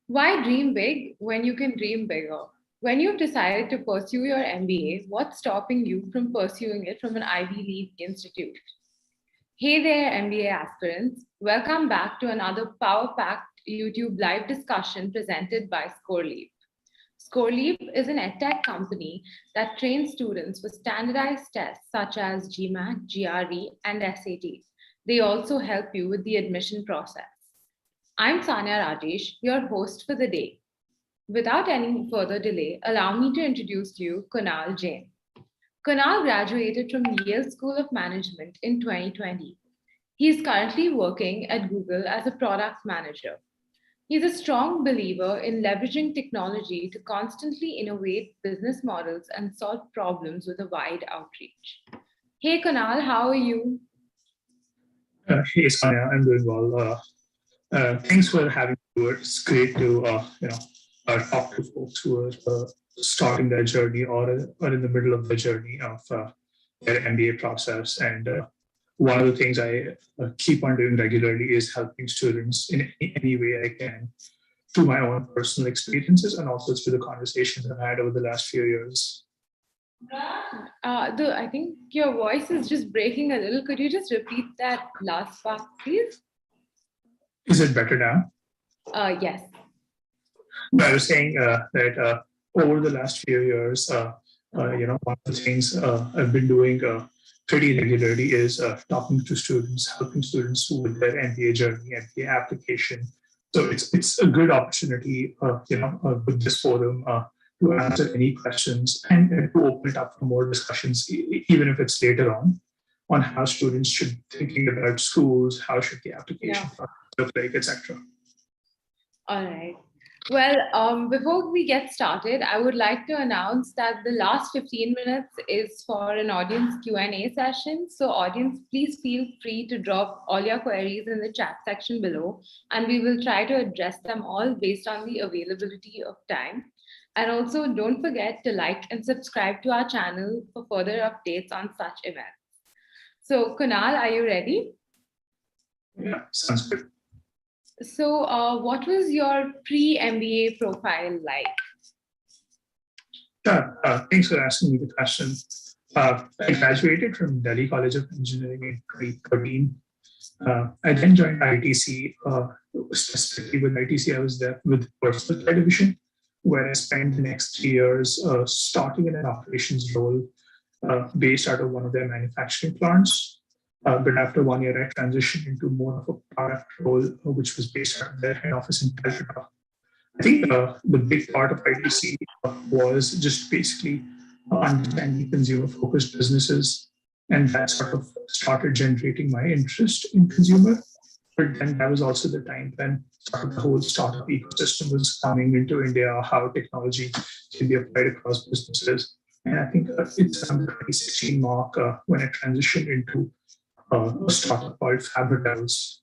Why dream big when you can dream bigger? When you've decided to pursue your MBA, what's stopping you from pursuing it from an Ivy League institute? Hey there, MBA aspirants. Welcome back to another power packed YouTube live discussion presented by ScoreLeap. ScoreLeap is an edtech company that trains students for standardized tests such as GMAT, GRE, and SAT. They also help you with the admission process. I'm Sanya Rajesh, your host for the day. Without any further delay, allow me to introduce to you Kunal Jain. Kunal graduated from Yale School of Management in 2020. He is currently working at Google as a product manager. He's a strong believer in leveraging technology to constantly innovate business models and solve problems with a wide outreach. Hey Kunal, how are you? Hey, Sonia, I'm doing well. Thanks for having me. It's great to talk to folks who are starting their journey or in the middle of the journey of their MBA process. And one of the things I keep on doing regularly is helping students in any way I can through my own personal experiences and also through the conversations I've had over the last few years. I think your voice is just breaking a little. Could you just repeat that last part, please? Is it better now? Yes. I was saying that over the last few years, one of the things I've been doing pretty regularly is talking to students, helping students with their MBA journey, MBA application. So it's a good opportunity, with this forum to answer any questions and to open it up for more discussions, even if it's later on how students should be thinking about schools, how should the application look like, etc. All right. Well, before we get started, I would like to announce that the last 15 minutes is for an audience Q&A session. So audience, please feel free to drop all your queries in the chat section below, and we will try to address them all based on the availability of time. And also don't forget to like and subscribe to our channel for further updates on such events. So Kunal, are you ready? Yeah, sounds good. So what was your pre-MBA profile like? Sure. Thanks for asking me the question. I graduated from Delhi College of Engineering in 2013. I then joined ITC. Specifically with ITC, I was there with personal care division, where I spent the next 3 years starting in an operations role based out of one of their manufacturing plants. But after 1 year, I transitioned into more of a product role, which was based out of their head office in Calcutta. I think the big part of ITC was just basically understanding consumer-focused businesses, and that sort of started generating my interest in consumer. But then that was also the time when sort of the whole startup ecosystem was coming into India, how technology can be applied across businesses. And I think it's around the 2016 mark when I transitioned into a startup called Fabricals.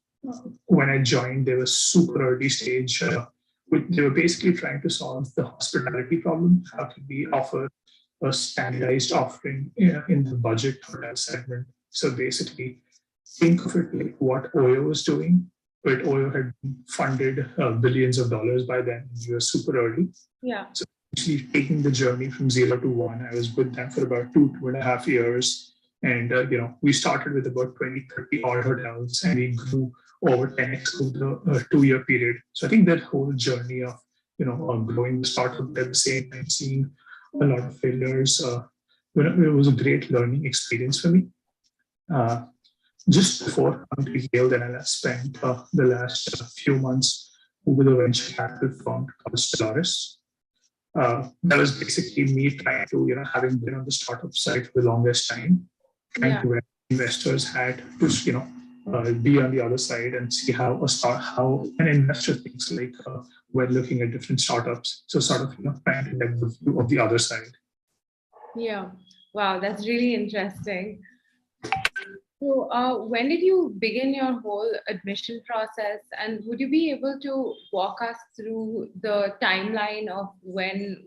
When I joined, they were super early stage. They were basically trying to solve the hospitality problem. How could we offer a standardized offering in the budget hotel segment? So basically, think of it like what Oyo was doing, but Oyo had funded billions of dollars by then. We were super early. Yeah. So actually taking the journey from 0 to 1, I was with them for about 2.5 years. And we started with about 20, 30 odd hotels, and we grew over 10x over the 2-year period. So I think that whole journey of growing the startup at the same time, seeing a lot of failures, it was a great learning experience for me. Just before coming to Yale, then I spent the last few months with a venture capital firm called Stellaris. That was basically me trying to, having been on the startup side for the longest time, trying to investors had to be on the other side and see how an investor thinks like when looking at different startups. So sort of trying to get the view of the other side. Yeah. Wow, that's really interesting. So when did you begin your whole admission process, and would you be able to walk us through the timeline of when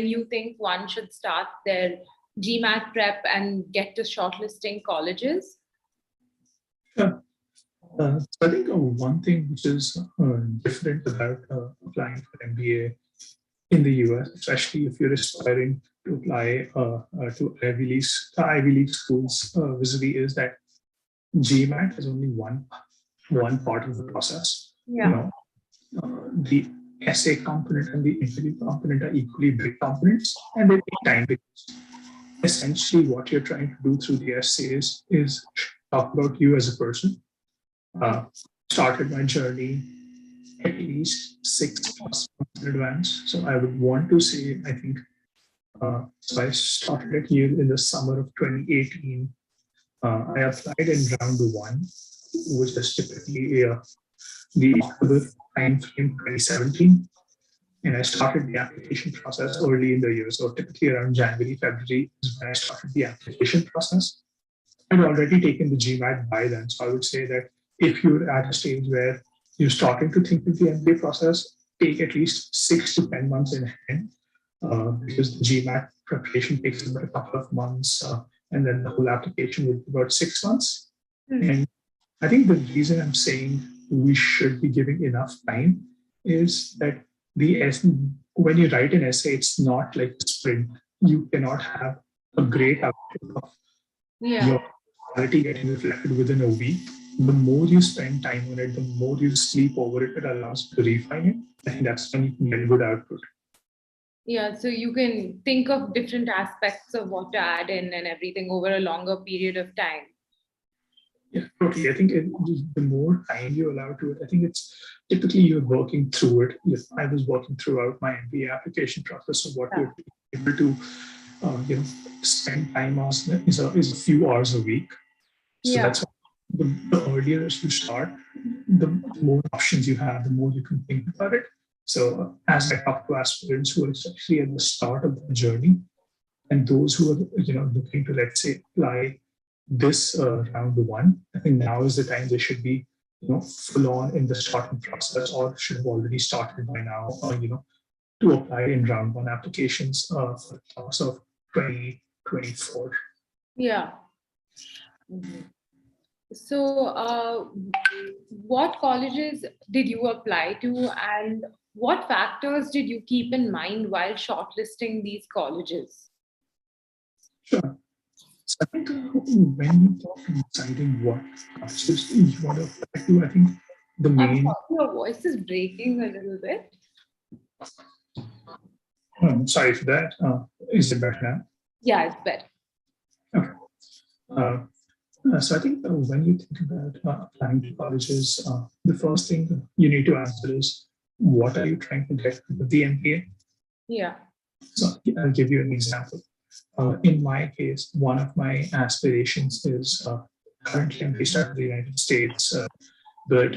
you think one should start their GMAT prep and get to shortlisting colleges? Sure. So I think one thing which is different about applying for MBA in the US, especially if you're aspiring to apply to Ivy League schools, vis-a-vis is that GMAT is only one part of the process. You Yeah. know, the essay component and the interview component are equally big components, and they take time because essentially what you're trying to do through the essays is talk about you as a person. Uh, Started my journey at least 6+ months in advance. So I would want to say, I think, so I started at Yale in the summer of 2018. I applied in round one, which is typically the October timeframe 2017. And I started the application process early in the year. So typically around January, February is when I started the application process. I'd already taken the GMAT by then. So I would say that if you're at a stage where you're starting to think of the MBA process, take at least 6 to 10 months in hand, because the GMAT preparation takes about a couple of months, and then the whole application will be about 6 months. Mm. And I think the reason I'm saying we should be giving enough time is that when you write an essay, it's not like a sprint. You cannot have a great output of Yeah. your quality getting reflected within a week. The more you spend time on it, the more you sleep over it, it allows you to refine it. I think that's when you can get good output. Yeah, so you can think of different aspects of what to add in and everything over a longer period of time. Yeah, totally. I think the more time you allow to it, I think it's typically you're working through it. If I was working throughout my MBA application process, so what we're able to spend time on is a few hours a week. So Yeah. that's the earlier you start, the more options you have, the more you can think about it. So as I talk to aspirants who are especially at the start of the journey, and those who are looking to, let's say, apply this round one, I think now is the time they should be full on in the starting process, or should have already started by now, to apply in round one applications for the class of 2024. Yeah. Mhm. So, what colleges did you apply to, and what factors did you keep in mind while shortlisting these colleges? Sure. So I think when you talk about deciding what colleges you want to apply to, I think the I'm main. sorry, your voice is breaking a little bit. Sorry for that. Is it better now? Yeah, it's better. Okay. So I think when you think about applying to colleges, the first thing you need to answer is, what are you trying to get with the MBA? Yeah. So I'll give you an example. In my case, one of my aspirations is, currently I'm based out of the United States, but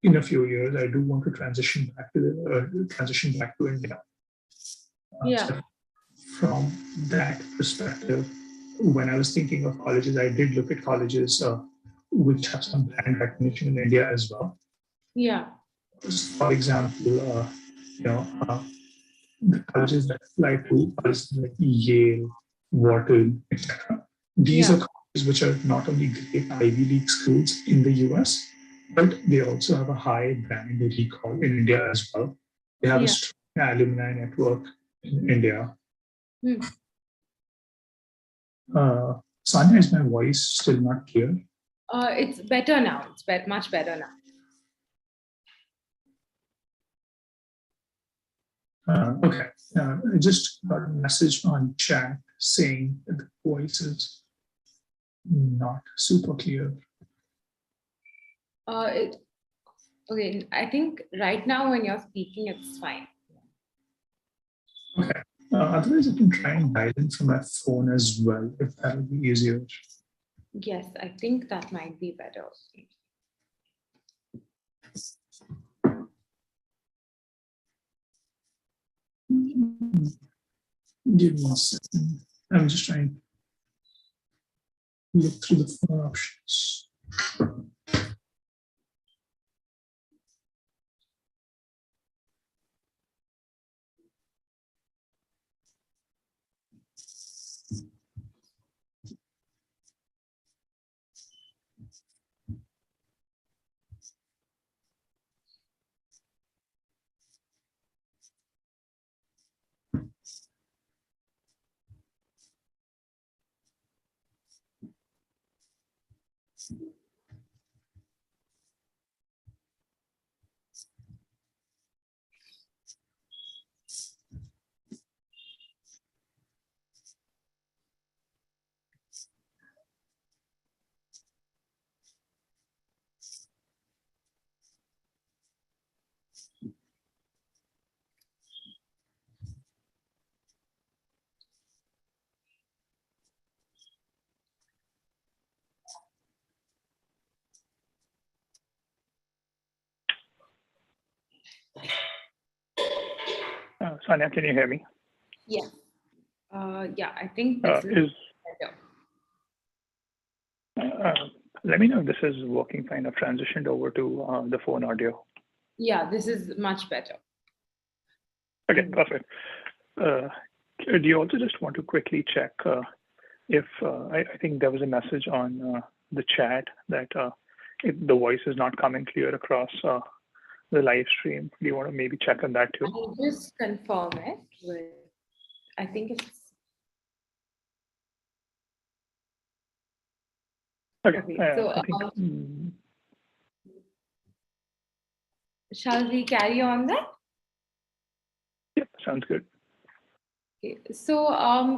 in a few years I do want to transition back to India. Yeah. So from that perspective, when I was thinking of colleges, I did look at colleges which have some brand recognition in India as well. Yeah. For example, the colleges that apply to colleges like Yale, Wharton, etc. These Yeah. are colleges which are not only great Ivy League schools in the US, but they also have a high brand recall in India as well. They have a Yeah. strong alumni network in India. Hmm. Sanya, is my voice still not clear? It's better now. It's much better now. Okay. I just got a message on chat saying that the voice is not super clear. Okay. I think right now when you're speaking, it's fine. Okay. Otherwise, I can try and dial in from my phone as well, if that would be easier. Yes, I think that might be better. Give me a second. I'm just trying to look through the phone options. Sanya, can you hear me? Yeah. Yeah, I think this is better. Let me know if this is working fine. I've transitioned over to the phone audio. Yeah, this is much better. Okay, perfect. Do you also just want to quickly check if I think there was a message on the chat that if the voice is not coming clear across the live stream? Do you want to maybe check on that too? I'll just confirm it with, I think it's. Okay, so I think, shall we carry on then? Yeah, sounds good. Okay. So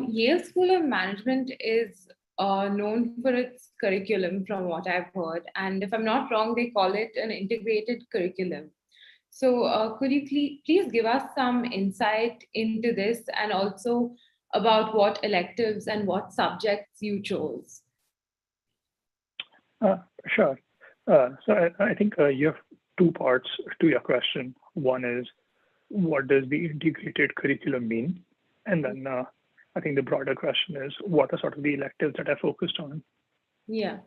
Yale School of Management is known for its curriculum from what I've heard. And if I'm not wrong, they call it an integrated curriculum. So could you please give us some insight into this and also about what electives and what subjects you chose? Sure. So I think you have two parts to your question. One is, what does the integrated curriculum mean? And then I think the broader question is, what are sort of the electives that I focused on? Yeah.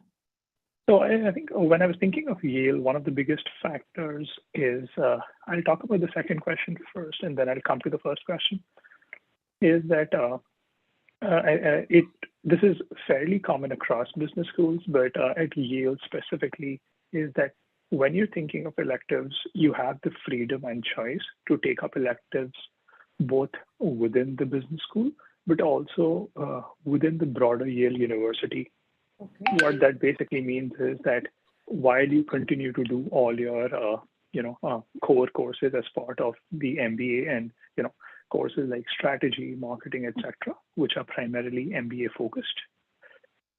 So I think when I was thinking of Yale, one of the biggest factors is, I'll talk about the second question first, and then I'll come to the first question, is that this is fairly common across business schools, but at Yale specifically, is that when you're thinking of electives, you have the freedom and choice to take up electives both within the business school, but also within the broader Yale University. Okay. What that basically means is that while you continue to do all your core courses as part of the MBA and courses like strategy, marketing, etc., which are primarily MBA focused,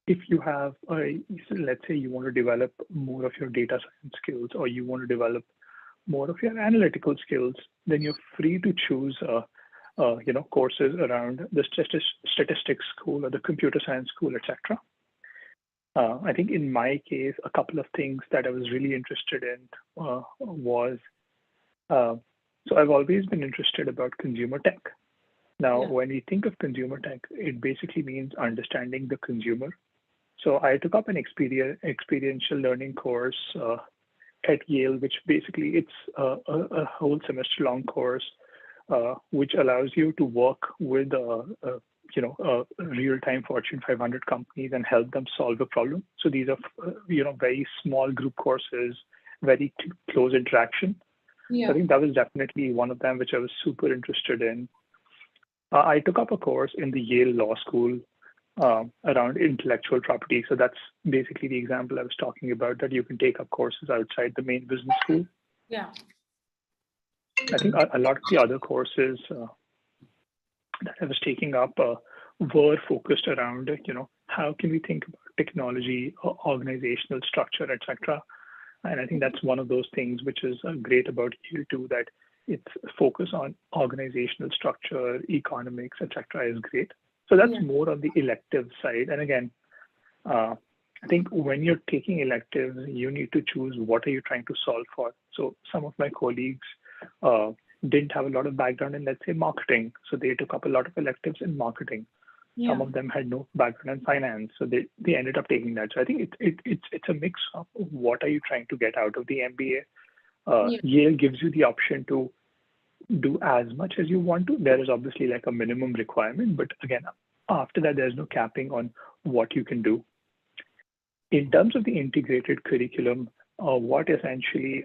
if you have let's say you want to develop more of your data science skills, or you want to develop more of your analytical skills, then you're free to choose courses around the statistics school or the computer science school, etc. I think in my case, a couple of things that I was really interested in was, so I've always been interested about consumer tech. Now, when we think of consumer tech, it basically means understanding the consumer. So I took up an experiential learning course at Yale, which basically it's a whole semester long course, which allows you to work with real-time Fortune 500 companies and help them solve a problem. So these are very small group courses, very close interaction. Yeah. So I think that was definitely one of them which I was super interested in. I took up a course in the Yale Law School around intellectual property. So that's basically the example I was talking about, that you can take up courses outside the main business school. Yeah. I think a lot of the other courses that I was taking up were focused around, how can we think about technology, organizational structure, etc. And I think that's one of those things which is great about Yale too, that its focus on organizational structure, economics, etc. is great. So that's more on the elective side. And again, I think when you're taking electives, you need to choose what are you trying to solve for. So some of my colleagues didn't have a lot of background in, let's say, marketing. So they took up a lot of electives in marketing. Yeah. Some of them had no background in finance, so they ended up taking that. So I think it's a mix of what are you trying to get out of the MBA. Yale gives you the option to do as much as you want to. There is obviously like a minimum requirement, but again, after that, there's no capping on what you can do. In terms of the integrated curriculum, what essentially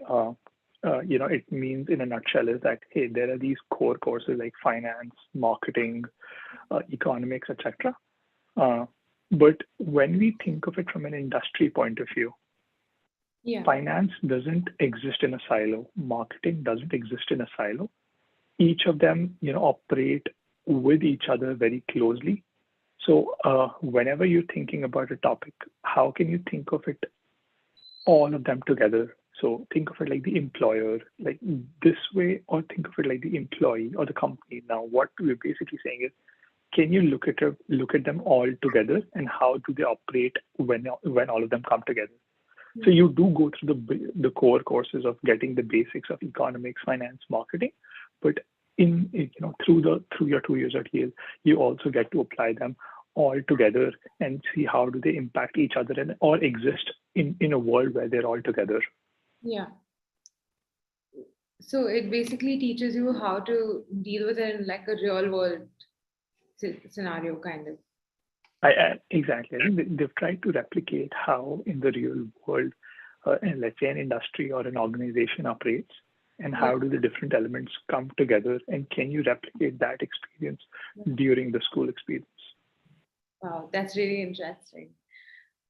it means in a nutshell is that, hey, there are these core courses like finance, marketing, economics, etc. But when we think of it from an industry point of view, Yeah. finance doesn't exist in a silo. Marketing doesn't exist in a silo. Each of them, operate with each other very closely. So whenever you're thinking about a topic, how can you think of it all of them together? So think of it like the employer, like this way, or think of it like the employee or the company. Now, what we're basically saying is, can you look at them all together, and how do they operate when all of them come together? So you do go through the core courses of getting the basics of economics, finance, marketing, but through your 2 years at Yale, you also get to apply them all together and see how do they impact each other and or exist in a world where they're all together. Yeah. So it basically teaches you how to deal with it in like a real world scenario, kind of. Exactly. I think they've tried to replicate how in the real world, and let's say an industry or an organization operates, and how do the different elements come together, and can you replicate that experience during the school experience? Wow, that's really interesting.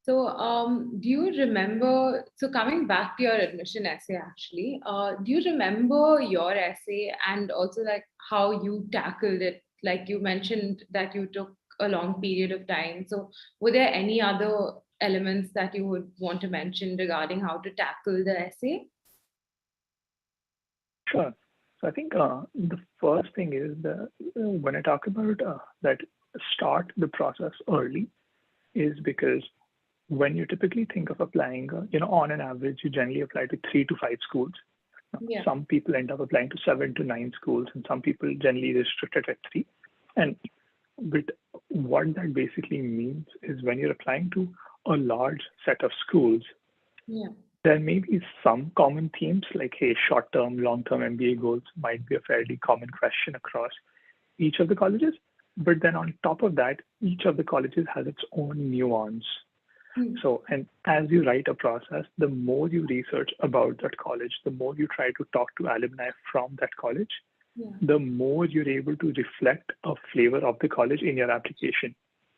So, do you remember? So, coming back to your admission essay, actually, do you remember your essay and also like how you tackled it? Like you mentioned that you took a long period of time. So, were there any other elements that you would want to mention regarding how to tackle the essay? Sure. So I think the first thing is when I talk about that start the process early is because when you typically think of applying, on an average, you generally apply to 3 to 5 schools. Yeah. Some people end up applying to 7 to 9 schools, and some people generally restrict it at 3. But what that basically means is when you're applying to a large set of schools, Yeah. there may be some common themes like, hey, short-term, long-term MBA goals might be a fairly common question across each of the colleges. But then on top of that, each of the colleges has its own nuance. So, and as you write a process, the more you research about that college, the more you try to talk to alumni from that college, the more you're able to reflect a flavor of the college in your application.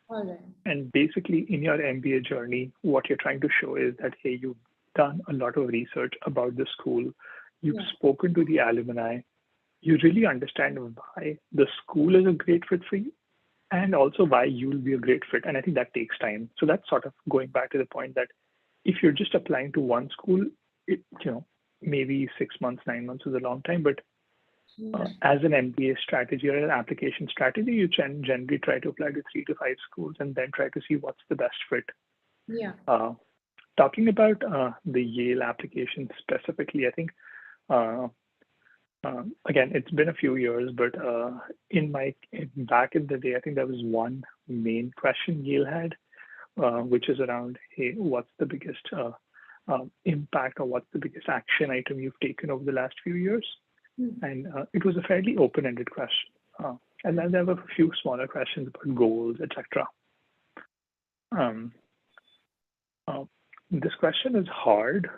All right. And basically, in your MBA journey, what you're trying to show is that, hey, you've done a lot of research about the school, you've spoken to the alumni, you really understand why the school is a great fit for you, and also why you'll be a great fit. And I think that takes time. So that's sort of going back to the point that if you're just applying to one school, maybe 6 months, 9 months is a long time. But as an MBA strategy or an application strategy, you generally try to apply to 3 to 5 schools and then try to see what's the best fit. Yeah. Talking about the Yale application specifically, I think again, it's been a few years, but back in the day, I think there was one main question Yale had, which is around, hey, what's the biggest impact or what's the biggest action item you've taken over the last few years? And it was a fairly open-ended question. And then there were a few smaller questions about goals, etc. This question is hard,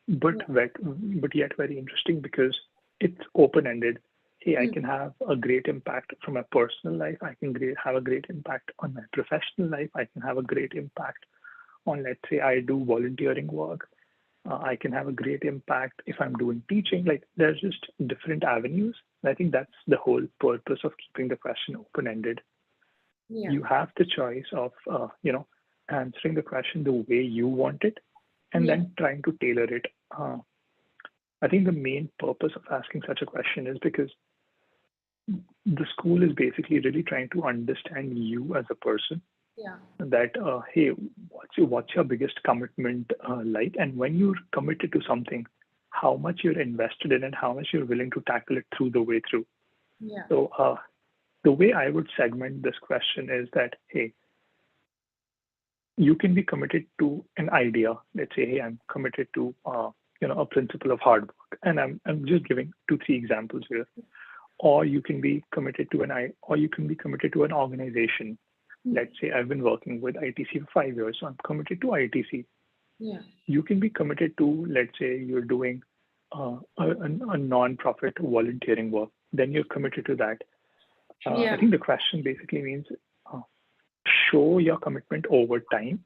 but yet very interesting because it's open-ended. Hey, I can have a great impact from my personal life. I can have a great impact on my professional life. I can have a great impact on, let's say, I do volunteering work. I can have a great impact if I'm doing teaching. Like there's just different avenues. And I think that's the whole purpose of keeping the question open-ended. Yeah. You have the choice of, answering the question the way you want it, and then trying to tailor it. I think the main purpose of asking such a question is because the school is basically really trying to understand you as a person. Yeah. That hey, what's your biggest commitment like, and when you're committed to something, how much you're invested in it, how much you're willing to tackle it through the way through. Yeah. So the way I would segment this question is that, hey, you can be committed to an idea. Let's say, hey, I'm committed to a principle of hard work, and I'm just giving 2-3 examples here. Or you can be committed to an organization. Let's say I've been working with ITC for 5 years, so I'm committed to ITC. Yeah. You can be committed to, let's say, you're doing a non-profit volunteering work. Then you're committed to that. I think the question basically means show your commitment over time.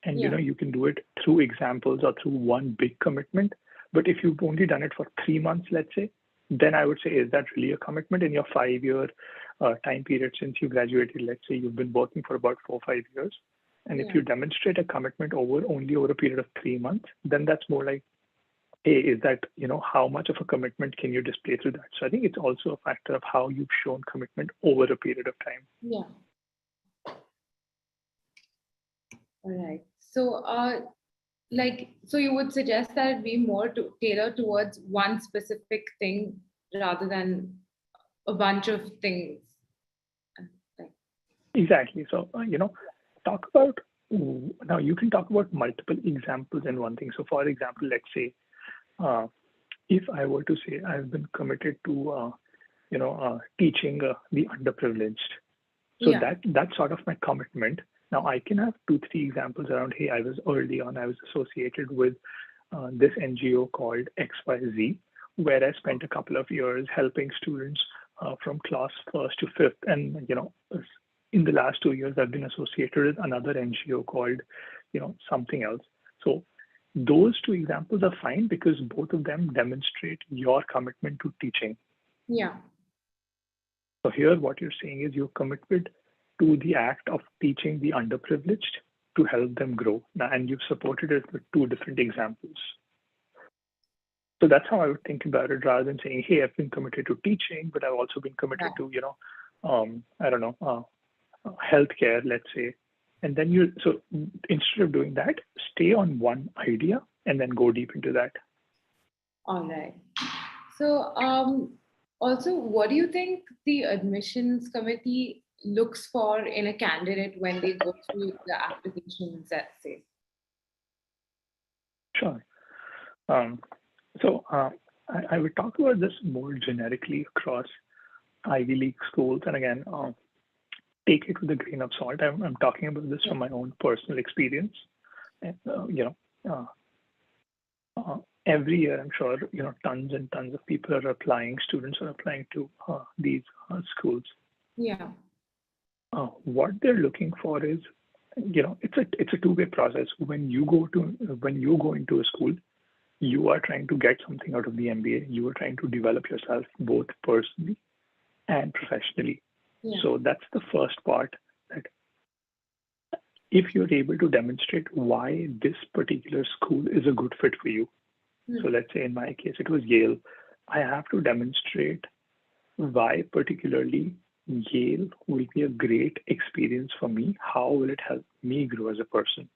And you can do it through examples or through one big commitment. But if you've only done it for 3 months, let's say, then I would say, is that really a commitment in your 5-year time period since you graduated? Let's say you've been working for about 4 or 5 years. And if you demonstrate a commitment only over a period of 3 months, then that's more like, hey, is that, how much of a commitment can you display through that? So I think it's also a factor of how you've shown commitment over a period of time. Yeah. All right. So, so you would suggest that it be more tailored towards one specific thing rather than a bunch of things. Exactly. So, talk about, now you can talk about multiple examples in one thing. So for example, let's say, if I were to say I've been committed to, teaching the underprivileged. So that's sort of my commitment. Now I can have 2-3 examples around, hey, I was associated with this NGO called XYZ, where I spent a couple of years helping students from class 1st to 5th. And, in the last 2 years, I've been associated with another NGO called, something else. So those 2 examples are fine because both of them demonstrate your commitment to teaching. Yeah. So here, what you're saying is you're committed to the act of teaching the underprivileged to help them grow. And you've supported it with 2 different examples. So that's how I would think about it, rather than saying, hey, I've been committed to teaching, but I've also been committed to, healthcare, let's say. And then so instead of doing that, stay on one idea and then go deep into that. All right. So also, what do you think the admissions committee looks for in a candidate when they go through the applications, let's say? Sure. I would talk about this more generically across Ivy League schools. And again, take it with a grain of salt. I'm talking about this from my own personal experience. And, every year, I'm sure, tons and tons of people are applying, students are applying to these schools. Yeah. What they're looking for is, it's a two-way process. When you go into a school, you are trying to get something out of the MBA. You are trying to develop yourself both personally and professionally. Yeah. So that's the first part, that if you're able to demonstrate why this particular school is a good fit for you. So let's say in my case, it was Yale. I have to demonstrate why particularly Yale will be a great experience for me. How will it help me grow as a person?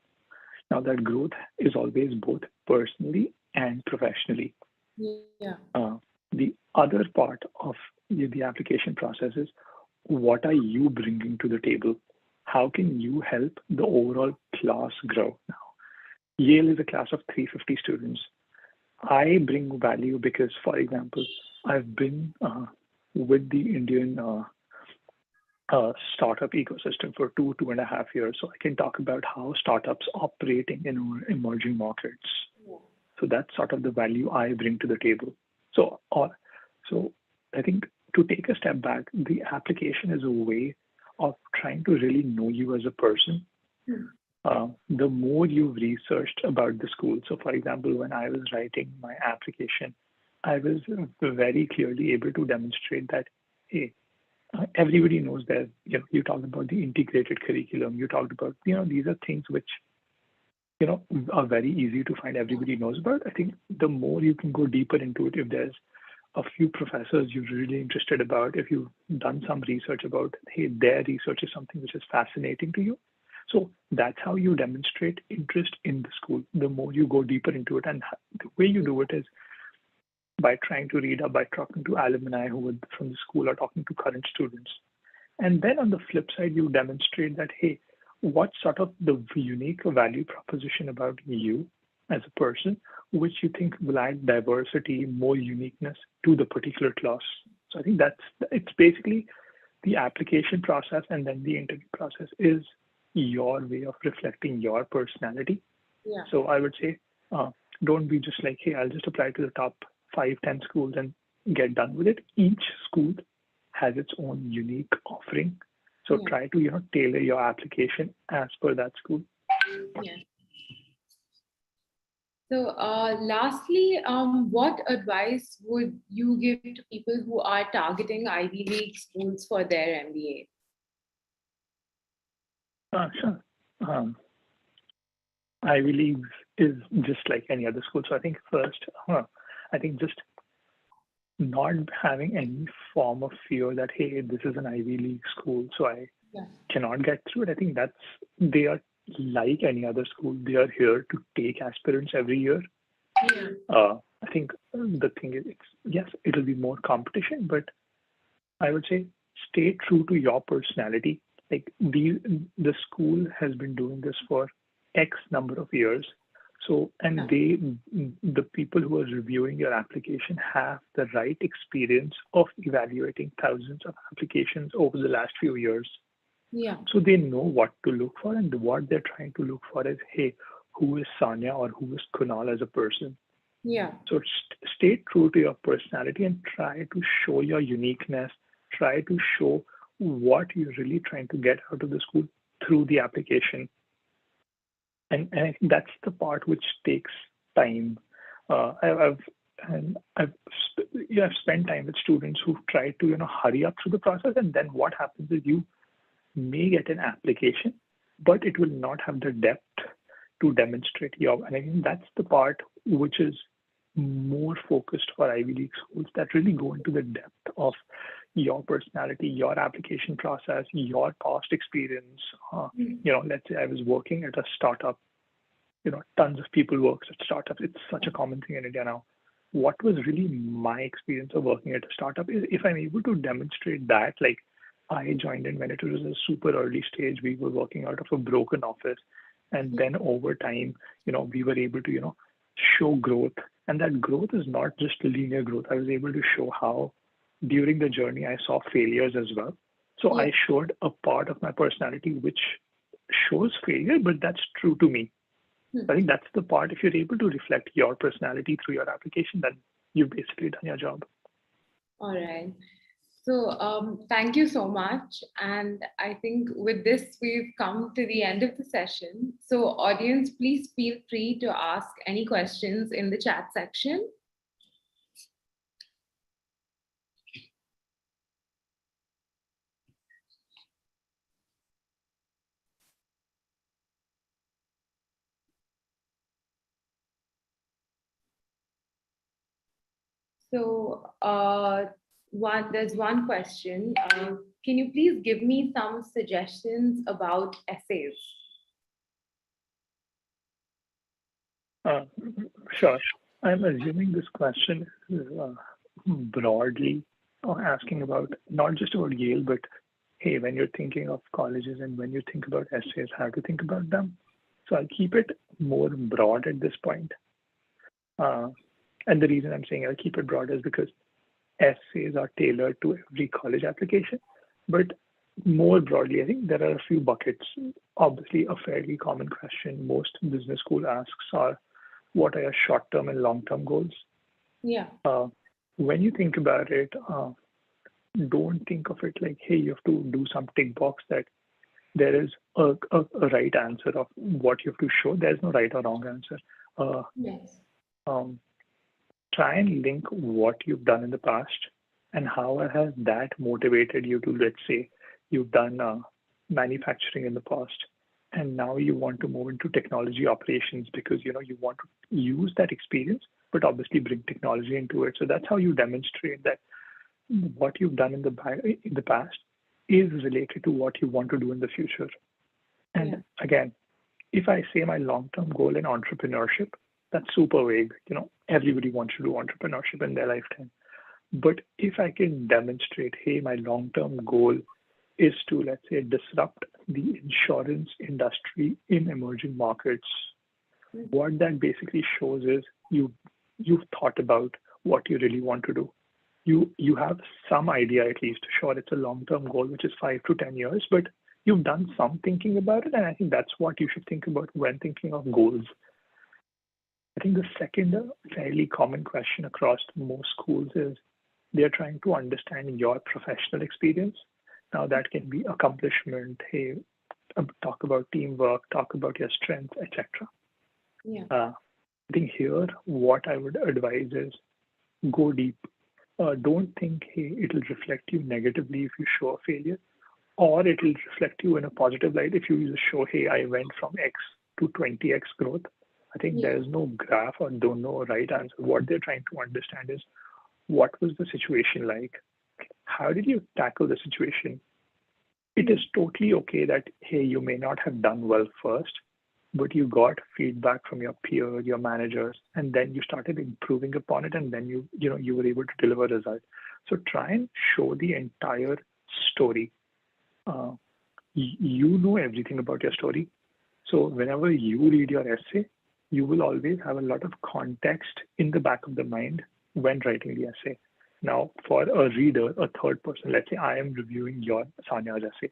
Now that growth is always both personally and professionally. Yeah. The other part of the application process is, what are you bringing to the table? How can you help the overall class grow? Now, Yale is a class of 350 students. I bring value because, for example, I've been with the Indian startup ecosystem for 2.5 years. So I can talk about how startups operating in emerging markets. Yeah. So that's sort of the value I bring to the table. So I think, to take a step back, the application is a way of trying to really know you as a person. The more you've researched about the school. So for example, when I was writing my application, I was very clearly able to demonstrate that, hey, everybody knows that, you talked about the integrated curriculum. You talked about, these are things which, are very easy to find. Everybody knows about. I think the more you can go deeper into it, if there's a few professors you're really interested about, if you've done some research about, hey, their research is something which is fascinating to you. So that's how you demonstrate interest in the school. The more you go deeper into it, and the way you do it is by trying to read up, by talking to alumni who are from the school or talking to current students. And then on the flip side, you demonstrate that, hey, what's sort of the unique value proposition about you as a person, which you think will add diversity, more uniqueness to the particular class. So I think it's basically the application process, and then the interview process is your way of reflecting your personality. Yeah. So I would say, don't be just like, hey, I'll just apply to the top 5-10 schools and get done with it. Each school has its own unique offering. So Yeah. try to tailor your application as per that school. Yeah. So, lastly, what advice would you give to people who are targeting Ivy League schools for their MBA? Sure. Ivy League is just like any other school. So I think first, I think just not having any form of fear that, hey, this is an Ivy League school, so I Yeah. cannot get through it. I think they are like any other school. They are here to take aspirants every year. Yeah. I think the thing is, yes, it'll be more competition, but I would say stay true to your personality. Like the school has been doing this for X number of years. So, and the people who are reviewing your application have the right experience of evaluating thousands of applications over the last few years. Yeah. So they know what to look for, and what they're trying to look for is, hey, who is Sanya or who is Kunal as a person? Yeah. So stay true to your personality and try to show your uniqueness. Try to show what you're really trying to get out of the school through the application. And I think that's the part which takes time. I've spent time with students who try to hurry up through the process, and then what happens is you may get an application, but it will not have the depth to demonstrate your. And I think that's the part which is more focused for Ivy League schools, that really go into the depth of your personality, your application process, your past experience. Let's say I was working at a startup. Tons of people work at startups. It's such a common thing in India now. What was really my experience of working at a startup is, if I'm able to demonstrate that, like I joined in when it was a super early stage, we were working out of a broken office. And then over time, we were able to, show growth. And that growth is not just linear growth. I was able to show how during the journey I saw failures as well. So I showed a part of my personality which shows failure, but that's true to me. I think that's the part. If you're able to reflect your personality through your application, then you've basically done your job. All right. So thank you so much. And I think with this, we've come to the end of the session. So audience, please feel free to ask any questions in the chat section. So there's one question. Can you please give me some suggestions about essays? Sure. I'm assuming this question is broadly asking about not just about Yale, but hey, when you're thinking of colleges and when you think about essays, how to think about them. So I'll keep it more broad at this point. And the reason I'm saying I'll keep it broad is because essays are tailored to every college application. But more broadly, I think there are a few buckets. Obviously, a fairly common question most business school asks are, what are your short-term and long-term goals? Yeah. When you think about it, don't think of it like, hey, you have to do some tick box that there is a right answer of what you have to show. There's no right or wrong answer. Yes. Try and link what you've done in the past and how has that motivated you to, let's say, you've done manufacturing in the past, and now you want to move into technology operations because you want to use that experience, but obviously bring technology into it. So that's how you demonstrate that what you've done in the past is related to what you want to do in the future. And again, if I say my long-term goal in entrepreneurship, that's super vague. Everybody wants to do entrepreneurship in their lifetime. But if I can demonstrate, hey, my long-term goal is to, let's say, disrupt the insurance industry in emerging markets, what that basically shows is you've thought about what you really want to do. You have some idea, at least. Sure, it's a long-term goal, which is 5 to 10 years, but you've done some thinking about it. And I think that's what you should think about when thinking of goals. I think the second fairly common question across most schools is they're trying to understand your professional experience. Now that can be accomplishment. Hey, talk about teamwork, talk about your strengths, etc. Yeah. I think here what I would advise is go deep. Don't think, hey, it'll reflect you negatively if you show a failure, or it'll reflect you in a positive light if you show, hey, I went from X to 20X growth. I think there's no graph or don't know right answer. What they're trying to understand is what was the situation like? How did you tackle the situation? It is totally okay that, hey, you may not have done well first, but you got feedback from your peers, your managers, and then you started improving upon it, and then you were able to deliver a result. So try and show the entire story. You know everything about your story. So whenever you read your essay, you will always have a lot of context in the back of the mind when writing the essay. Now, for a reader, a third person, let's say I am reviewing Sonia's essay.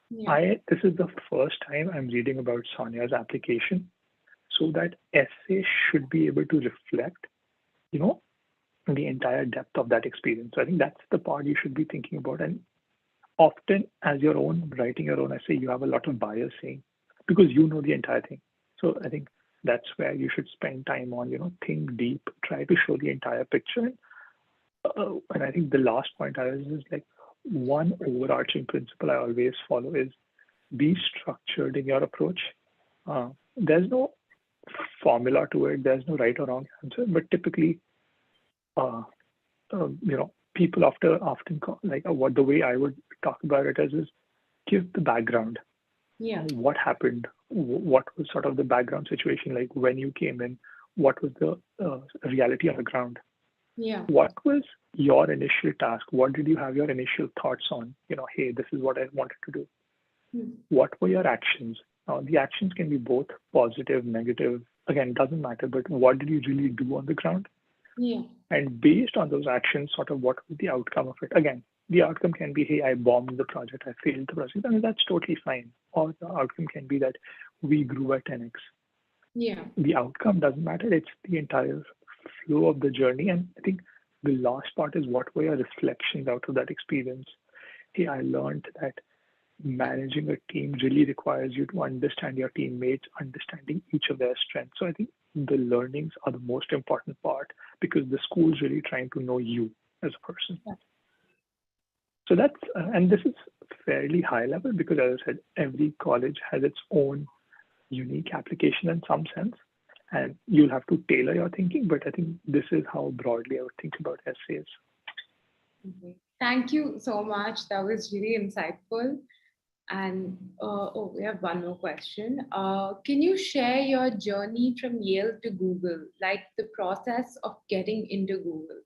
Yeah. This is the first time I'm reading about Sonia's application. So that essay should be able to reflect, the entire depth of that experience. So I think that's the part you should be thinking about. And often as writing your own essay, you have a lot of bias saying, because you know the entire thing. So I think that's where you should spend time on, think deep, try to show the entire picture. And I think the last point is like one overarching principle I always follow is be structured in your approach. There's no formula to it. There's no right or wrong answer, but typically, people often what the way I would talk about it is give the background. Yeah. What happened? What was sort of the background situation like when you came in? What was the reality on the ground? Yeah. What was your initial task? What did you have your initial thoughts on? Hey, this is what I wanted to do. What were your actions? Now, the actions can be both positive, negative. Again, doesn't matter, but what did you really do on the ground? Yeah. And based on those actions, sort of what was the outcome of it? Again, the outcome can be, hey, I bombed the project, I failed the project. I mean, that's totally fine. Or the outcome can be that we grew at 10x. Yeah. The outcome doesn't matter. It's the entire flow of the journey. And I think the last part is what were your reflections out of that experience? Hey, I learned that managing a team really requires you to understand your teammates, understanding each of their strengths. So I think the learnings are the most important part because the school's really trying to know you as a person. Yeah. So that's, and this is fairly high level because as I said, every college has its own unique application in some sense, and you'll have to tailor your thinking. But I think this is how broadly I would think about essays. Okay. Thank you so much. That was really insightful. And we have one more question. Can you share your journey from Yale to Google, like the process of getting into Google?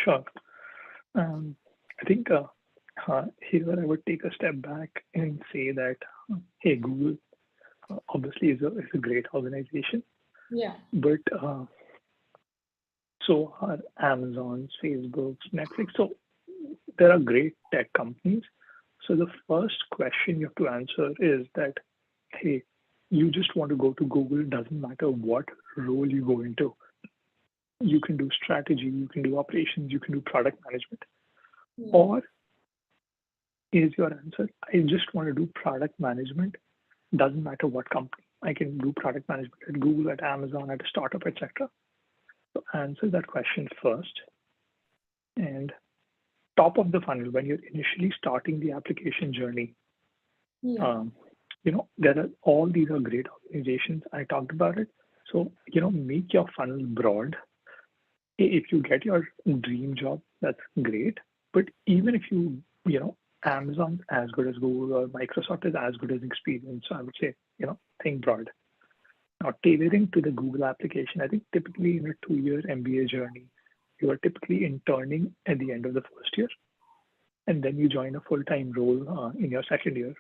Sure. I think here I would take a step back and say that, hey, Google obviously is a great organization. Yeah. But so are Amazon, Facebook, Netflix. So there are great tech companies. So the first question you have to answer is that, hey, you just want to go to Google. It doesn't matter what role you go into. You can do strategy, you can do operations, you can do product management. Yeah. Or is your answer, I just want to do product management. Doesn't matter what company. I can do product management at Google, at Amazon, at a startup, etc. So answer that question first. And top of the funnel, when you're initially starting the application journey, Yeah. there are all these are great organizations. I talked about it. So, make your funnel broad. If you get your dream job, that's great. But even if Amazon's as good as Google or Microsoft is as good as Experience, so I would say, think broad. Now, tailoring to the Google application, I think typically in a 2-year MBA journey, you are typically interning at the end of the first year, and then you join a full-time role in your second year.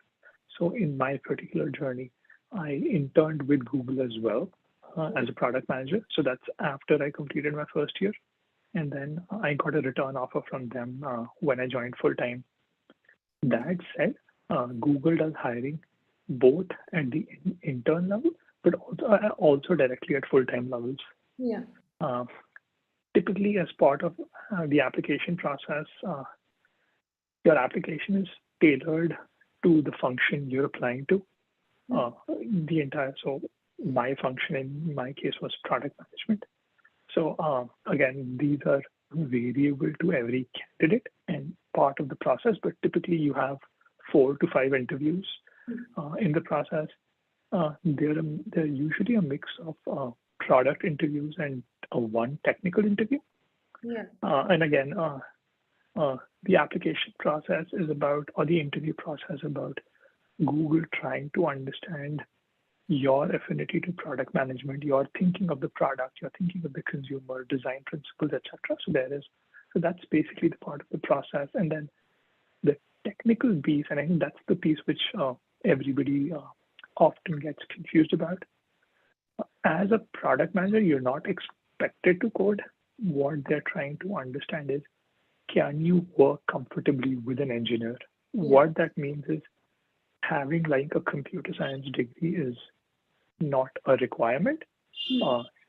So in my particular journey, I interned with Google as well as a product manager. So that's after I completed my first year. And then I got a return offer from them when I joined full-time. That said, Google does hiring both at the intern level, but also directly at full-time levels. Yeah. typically, as part of the application process, your application is tailored to the function you're applying to. So my function in my case was product management. So again, these are variable to every candidate and part of the process, but typically you have 4 to 5 interviews in the process. They're usually a mix of product interviews and one technical interview. And again, the application process is about, or the interview process about Google trying to understand your affinity to product management, your thinking of the product, your thinking of the consumer, design principles, etc. So that's basically the part of the process. And then the technical piece, and I think that's the piece which everybody often gets confused about. As a product manager, you're not expected to code. What they're trying to understand is, can you work comfortably with an engineer? What that means is having like a computer science degree is not a requirement.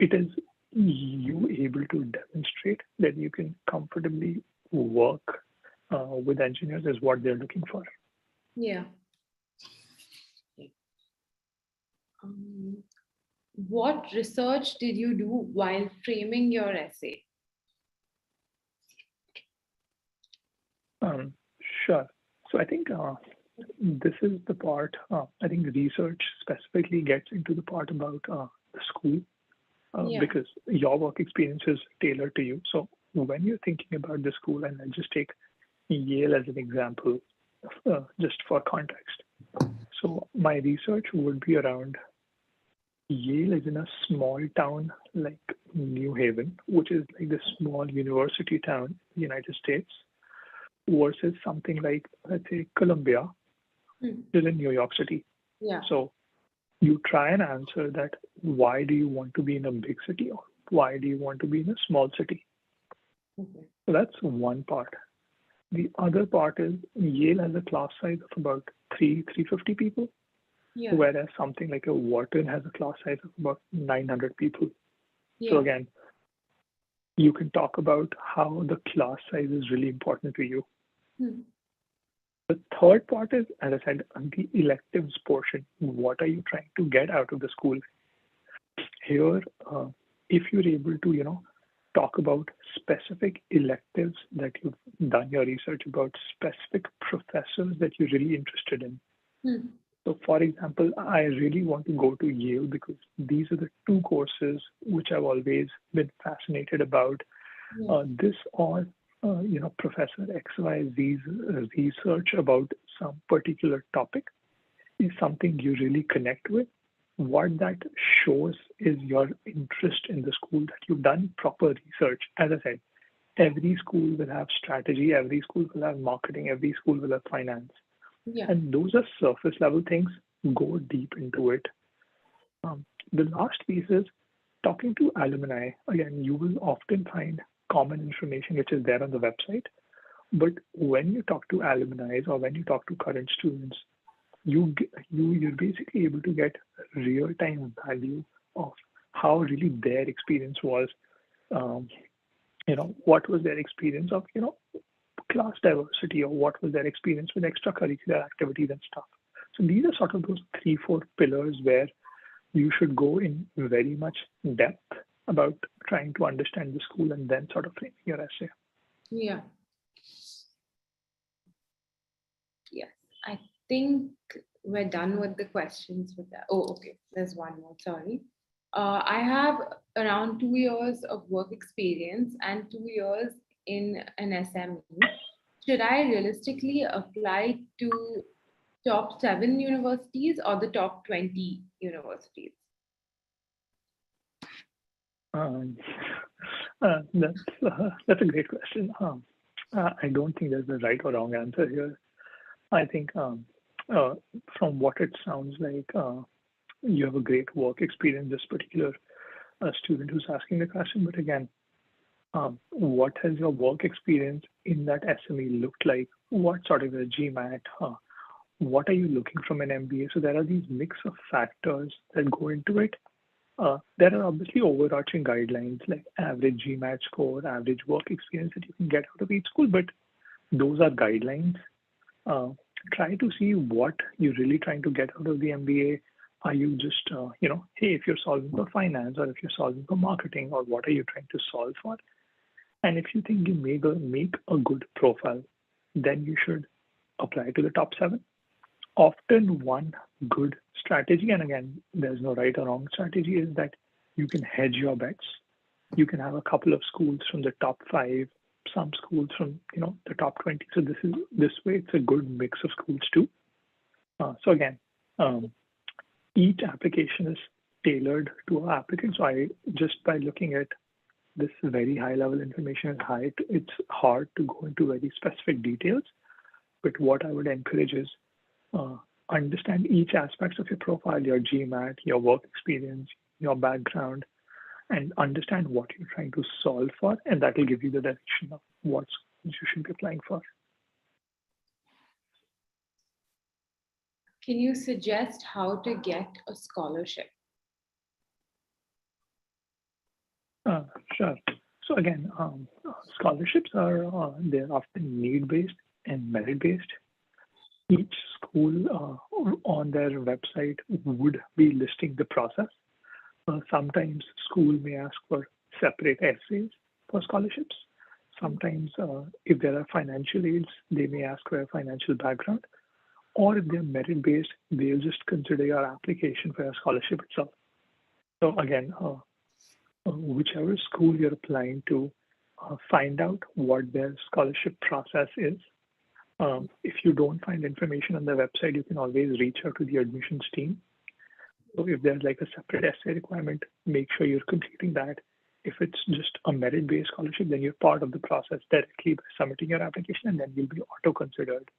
It is you able to demonstrate that you can comfortably work with engineers is what they're looking for. Yeah. What research did you do while framing your essay? Sure. So I think this is the part, I think research specifically gets into the part about the school because your work experience is tailored to you. So when you're thinking about the school, and I'll just take Yale as an example, just for context. So my research would be around Yale is in a small town like New Haven, which is like the small university town in the United States, versus something like, let's say, Columbia, which is in New York City. So you try and answer that, why do you want to be in a big city, or why do you want to be in a small city? So that's one part. The other part is Yale has a class size of about 350 people, whereas something like a Wharton has a class size of about 900 people. So again, you can talk about how the class size is really important to you. The third part is, as I said, the electives portion. What are you trying to get out of the school? Here, if you're able to, talk about specific electives that you've done your research about, specific professors that you're really interested in. So for example, I really want to go to Yale because these are the 2 courses which I've always been fascinated about. This or Professor XYZ's research about some particular topic is something you really connect with. What that shows is your interest in the school, that you've done proper research. As I said, every school will have strategy, every school will have marketing, every school will have finance. And those are surface level things. Go deep into it. The last piece is talking to alumni. Again, you will often find common information which is there on the website. But when you talk to alumni or when you talk to current students, you're basically able to get real-time value of how really their experience was. What was their experience of, class diversity, or what was their experience with extracurricular activities and stuff. So these are sort of those 3-4 pillars where you should go in very much depth about trying to understand the school and then sort of framing your essay. Yes, I think we're done with the questions with that. Oh, okay. There's one more. Sorry. I have around 2 years of work experience and 2 years in an SME. Should I realistically apply to top 7 universities or the top 20 universities? That's a great question. I don't think there's a right or wrong answer here. I think from what it sounds like, you have a great work experience, this particular student who's asking the question. But again, what has your work experience in that SME looked like? What sort of a GMAT? What are you looking from an MBA? So there are these mix of factors that go into it. There are obviously overarching guidelines like average GMAT score, average work experience that you can get out of each school, but those are guidelines. Try to see what you're really trying to get out of the MBA. Are you just, hey, if you're solving for finance or if you're solving for marketing, or what are you trying to solve for? And if you think you make a good profile, then you should apply to the top 7. Often one good strategy, and again, there's no right or wrong strategy, is that you can hedge your bets. You can have a couple of schools from the top 5, some schools from the top 20. So this way it's a good mix of schools too. So again, each application is tailored to our applicant. So I just by looking at this very high level information is it's hard to go into very specific details. But what I would encourage is understand each aspect of your profile, your GMAT, your work experience, your background, and understand what you're trying to solve for, and that will give you the direction of what you should be applying for. Can you suggest how to get a scholarship? Sure. So again, scholarships are they're often need-based and merit-based. Each school on their website would be listing the process. Sometimes school may ask for separate essays for scholarships. Sometimes if there are financial aids, they may ask for a financial background. Or if they're merit-based, they'll just consider your application for a scholarship itself. So again, whichever school you're applying to, find out what their scholarship process is. If you don't find information on the website, you can always reach out to the admissions team. So if there's like a separate essay requirement, make sure you're completing that. If it's just a merit-based scholarship, then you're part of the process directly by submitting your application, and then you'll be auto-considered.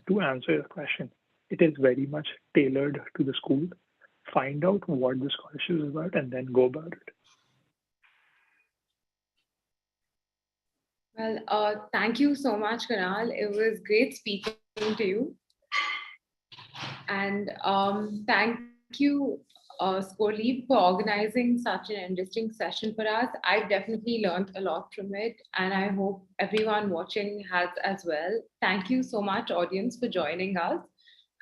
To answer your question, it is very much tailored to the school. Find out what the scholarship is about and then go about it. Well, thank you so much, Kunal. It was great speaking to you. And thank you, Scoreleap, for organizing such an interesting session for us. I've definitely learned a lot from it, and I hope everyone watching has as well. Thank you so much, audience, for joining us,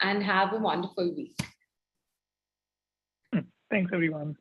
and have a wonderful week. Thanks, everyone.